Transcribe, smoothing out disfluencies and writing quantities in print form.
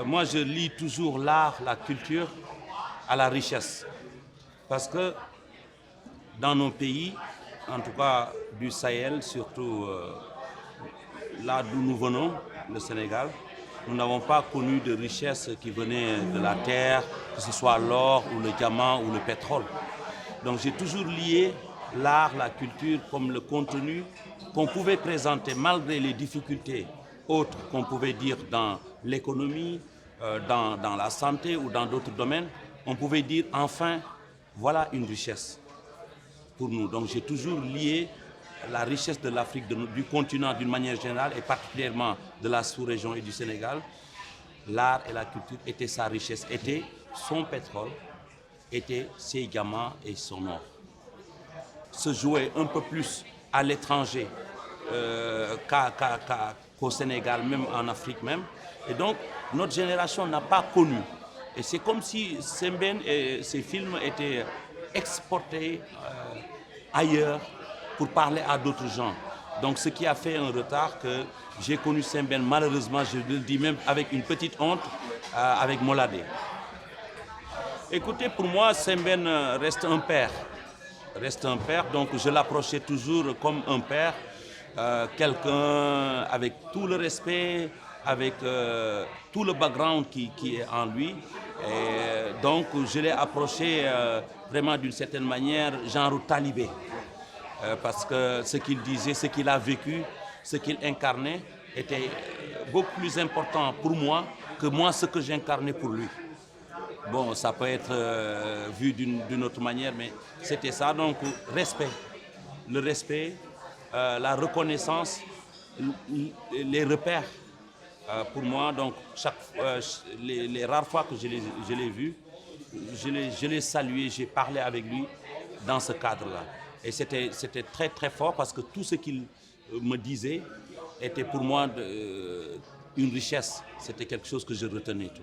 Moi, je lie toujours l'art, la culture à la richesse. Parce que dans nos pays, en tout cas du Sahel, surtout là d'où nous venons, le Sénégal, nous n'avons pas connu de richesse qui venait de la terre, que ce soit l'or ou le diamant ou le pétrole. Donc j'ai toujours lié l'art, la culture comme le contenu qu'on pouvait présenter malgré les difficultés autres qu'on pouvait dire dans l'économie, dans la santé ou dans d'autres domaines. On pouvait dire enfin, voilà une richesse pour nous. Donc j'ai toujours lié la richesse de l'Afrique, du continent d'une manière générale et particulièrement de la sous-région et du Sénégal. L'art et la culture étaient sa richesse, étaient son pétrole, étaient ses diamants et son or. Se jouer un peu plus à l'étranger qu'au Sénégal, même en Afrique même. Et donc, notre génération n'a pas connu. Et c'est comme si Sembène et ses films étaient exportés ailleurs pour parler à d'autres gens. Donc, ce qui a fait un retard que j'ai connu Sembène, malheureusement, je le dis même avec une petite honte, avec Moladé. Écoutez, pour moi, Sembène reste un père. Reste un père, donc je l'approchais toujours comme un père, quelqu'un avec tout le respect, avec tout le background qui est en lui. Et donc je l'ai approché vraiment d'une certaine manière, genre talibé. Parce que ce qu'il disait, ce qu'il a vécu, ce qu'il incarnait était beaucoup plus important pour moi que moi ce que j'incarnais pour lui. Bon, ça peut être vu d'une autre manière, mais c'était ça. Donc, respect. Le respect, la reconnaissance, les repères. Pour moi, donc, les rares fois que je l'ai vu, je l'ai salué, j'ai parlé avec lui dans ce cadre-là. Et c'était très, très fort parce que tout ce qu'il me disait était pour moi une richesse. C'était quelque chose que je retenais tout.